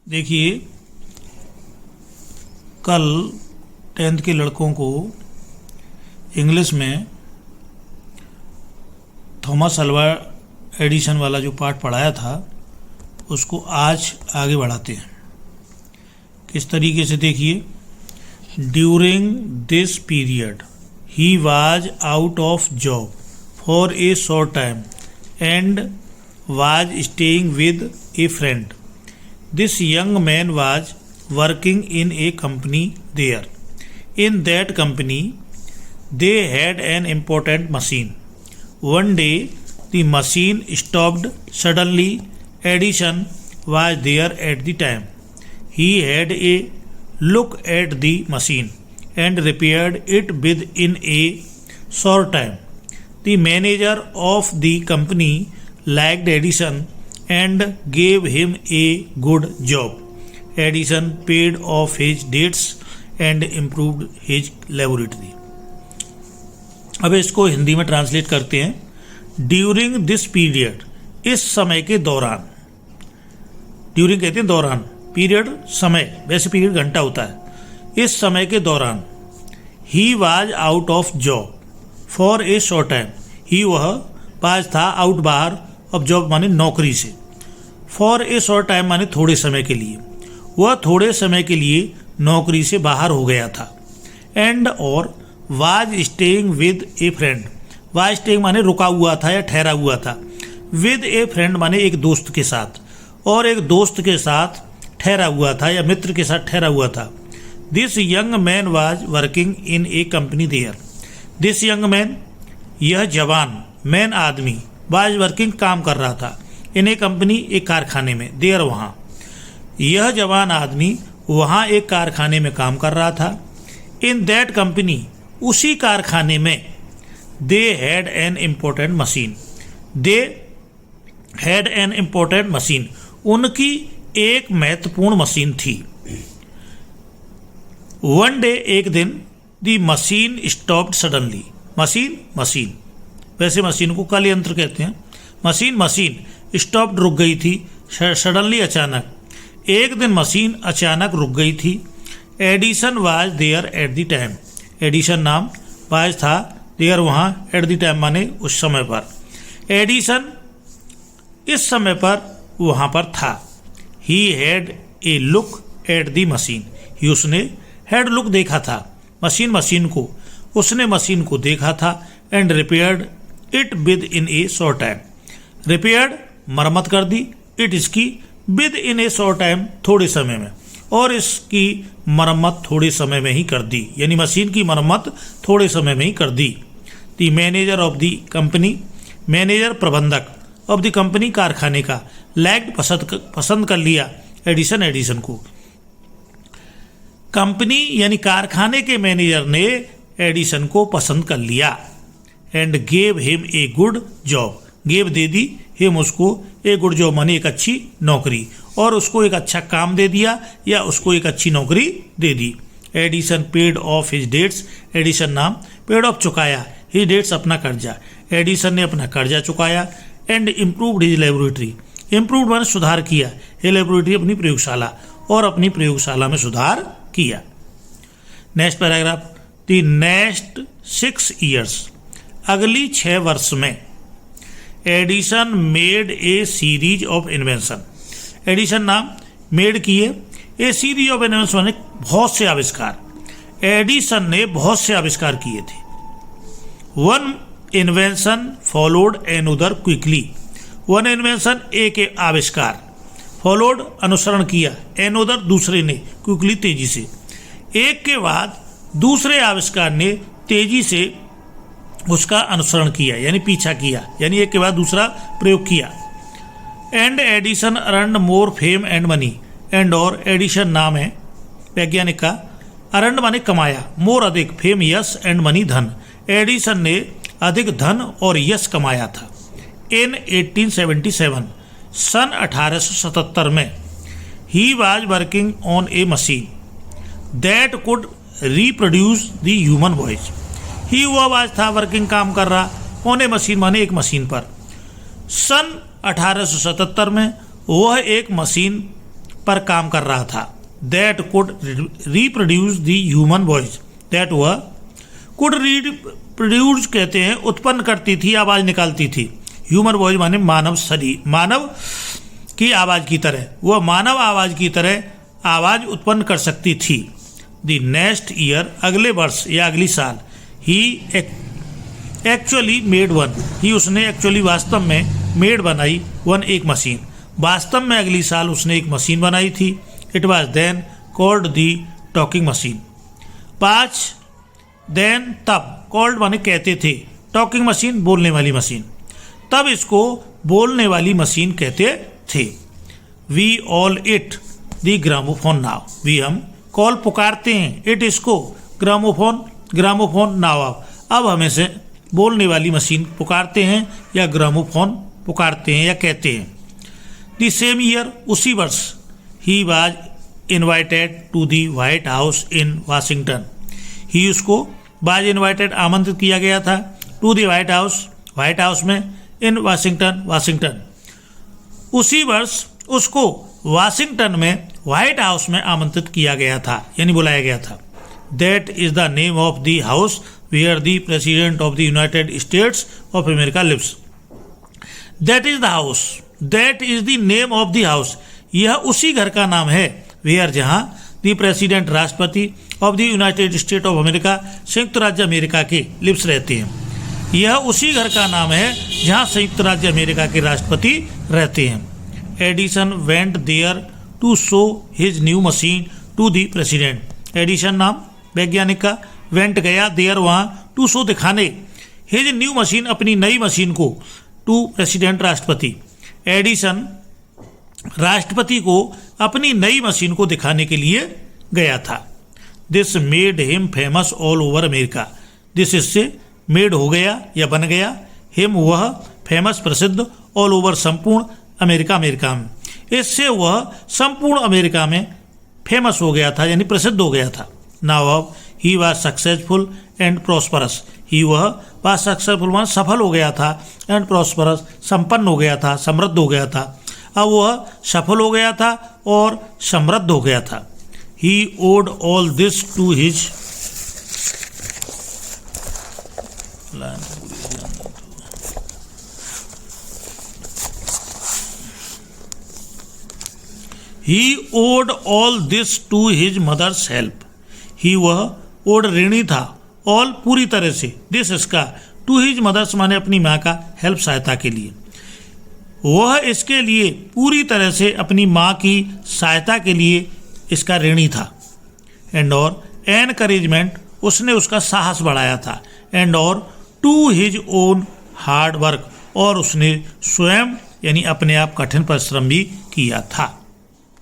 देखिए, कल 10th के लड़कों को इंग्लिश में थॉमस अल्वा एडिसन वाला जो पाठ पढ़ाया था उसको आज आगे बढ़ाते हैं। किस तरीके से, देखिए, during this period he was out of job for a short time and was staying with A friend. This young man was working in a company there. In that company, they had an important machine. One day, the machine stopped suddenly. Edison was there at the time. He had a look at the machine and repaired it within a short time. The manager of the company liked Edison and gave him a good job. Edison paid off his debts and improved his laboratory. अब इसको हिंदी में translate करते हैं। During this period, इस समय के दौरान। During कहते हैं दौरान, पीरियड समय, वैसे पीरियड घंटा होता है। इस समय के दौरान he was out of job for a short time. He वह पास था, आउट बाहर, अब जॉब माने नौकरी से। फॉर ए शॉर्ट टाइम माने थोड़े समय के लिए, वह थोड़े समय के लिए नौकरी से बाहर हो गया था। एंड और was staying with A friend, was staying माने रुका हुआ था या ठहरा हुआ था। विद ए फ्रेंड माने एक दोस्त के साथ, और एक दोस्त के साथ ठहरा हुआ था या मित्र के साथ ठहरा हुआ था। This young man was working in a company there. This young man, यह जवान, मैन आदमी, वाज वर्किंग काम कर रहा था, इन ए कंपनी एक कारखाने में, देयर वहाँ। यह जवान आदमी वहाँ एक कारखाने में काम कर रहा था। इन दैट कंपनी, उसी कारखाने में, they had an important machine. They had an important machine, उनकी एक महत्वपूर्ण मशीन थी। वन डे, एक दिन, the machine stopped suddenly. Machine वैसे मशीन को कल यंत्र कहते हैं। मशीन स्टॉप्ड, रुक गई थी। सडनली, अचानक। एक दिन मशीन अचानक रुक गई थी। Edison was there at the time. Edison नाम, वाज था, देयर वहाँ, एट द टाइम माने उस समय पर। एडिसन इस समय पर वहाँ पर था। He had a look at the machine. He, उसने, हैड लुक देखा था, मशीन को, उसने मशीन को देखा था। And repaired it with in A short time. Repaired, मरम्मत कर दी, इट, इसकी, with in A short time, थोड़े समय में, और इसकी मरम्मत थोड़े समय में ही कर दी, यानी मशीन की मरम्मत थोड़े समय में ही कर दी। The manager of the company, manager, प्रबंधक, ऑफ द कंपनी, कारखाने का, लाइक्ड, पसंद कर लिया, एडिसन को। कंपनी यानी कारखाने के मैनेजर ने एडिसन को पसंद कर लिया। And gave him a good job, gave they the, him उसको, ए गुड जॉब माने एक अच्छी नौकरी, और उसको एक अच्छा काम दे दिया या उसको एक अच्छी नौकरी दे दी। Edison paid off his debts, Edison नाम, पेड ऑफ चुकाया, हिज डेट्स अपना कर्जा, एडिसन ने अपना कर्जा चुकाया। And improved his laboratory, improved माने सुधार किया, ये लेबोरेटरी अपनी प्रयोगशाला, और अपनी प्रयोगशाला में सुधार किया। Next paragraph, the next 6 years, अगली 6 वर्ष में, Edison made a series of invention. Edison नाम, मेड किए, ए सीरीज ऑफ इन्वेंशन माने बहुत से आविष्कार। एडिसन ने बहुत से आविष्कार किए थे। One invention followed another quickly, one invention, एक आविष्कार, फॉलोड, अनुसरण किया, एनदर, दूसरे ने, क्विकली, तेजी से। एक के बाद दूसरे आविष्कार ने तेजी से उसका अनुसरण किया, यानी पीछा किया, यानी एक के बाद दूसरा प्रयोग किया। And Edison earned more fame and money. And और, एडिसन नाम है वैज्ञानिक का, अर्नड माने कमाया, मोर अधिक, फेम यश, एंड मनी धन। एडिसन ने अधिक धन और यश कमाया था। इन 1877, सन 1877 में, he was working on a machine that could reproduce the human voice. He, वह वाज था, वर्किंग, काम कर रहा, ऑन ए मशीन माने एक मशीन पर। सन 1877 में वह एक मशीन पर काम कर रहा था। That could reproduce the human voice, that वह कुड रिप्रोड्यूस कहते हैं उत्पन्न करती थी, आवाज़ निकालती थी। ह्यूमन वॉइस माने मानव शरीर, मानव की आवाज़ की तरह, वह मानव आवाज़ की तरह आवाज़ उत्पन्न कर सकती थी। द नेक्स्ट ईयर, अगले वर्ष या अगली साल, ही एक्चुअली मेड वन, ही उसने एक्चुअली वास्तव में मेड बनाई, वन एक मशीन, वास्तव में अगली साल उसने एक मशीन बनाई थी। It was then called the talking machine. 5 then तब, कॉल्ड माने कहते थे, टॉकिंग मशीन बोलने वाली मशीन, तब इसको बोलने वाली मशीन कहते थे। We all it the gramophone now, we हम कॉल पुकारते हैं, इट इसको, ग्रामोफोन नाव अब हमें से बोलने वाली मशीन पुकारते हैं या ग्रामोफोन पुकारते हैं या कहते हैं। द सेम ईयर, उसी वर्ष, he was invited to the White House in Washington, he उसको वाज इन्वाइटेड आमंत्रित किया गया था, टू दी व्हाइट हाउस में, इन वाशिंगटन, उसी वर्ष उसको वाशिंगटन में व्हाइट हाउस में आमंत्रित किया गया था यानी बुलाया गया था। That is the name of the house where the president of the United States of America lives. That is the house, that is the name of the house, यह उसी घर का नाम है, वेयर जहां द प्रेसिडेंट राष्ट्रपति of the United State of America संयुक्त राज्य अमेरिका के लिव्स रहते हैं। यह उसी घर का नाम है जहां संयुक्त राज्य अमेरिका के राष्ट्रपति रहते हैं। Edison went there to show his new machine to the president, Edison नाम वैज्ञानिक का, वेंट गया देयर वहाँ, टू शो दिखाने, हिज न्यू मशीन अपनी नई मशीन को, टू प्रेसिडेंट राष्ट्रपति, एडिसन राष्ट्रपति को अपनी नई मशीन को दिखाने के लिए गया था। This made him famous all over America, this इससे मेड हो गया या बन गया, हिम वह, फेमस प्रसिद्ध, ऑल ओवर संपूर्ण अमेरिका में, इससे वह संपूर्ण अमेरिका में फेमस हो गया था यानी प्रसिद्ध हो गया था। नाउ अब he was successful and prosperous, he वह वॉज सक्सेसफुल मान सफल हो गया था, एंड प्रॉस्परस संपन्न हो गया था, समृद्ध हो गया था। अब वह सफल हो गया था और समृद्ध हो गया था। He owed all this to his, He owed all this to his mother's help. He वह ओड ऋणी था, all पूरी तरह से, दिस इसका, to his mother's माने अपनी माँ का, हेल्प सहायता के लिए, वह इसके लिए पूरी तरह से अपनी माँ की सहायता के लिए इसका ऋणी था। एंड और एनकरेजमेंट, उसने उसका साहस बढ़ाया था। एंड और to his own hard work, और उसने स्वयं यानी अपने आप कठिन परिश्रम भी किया था।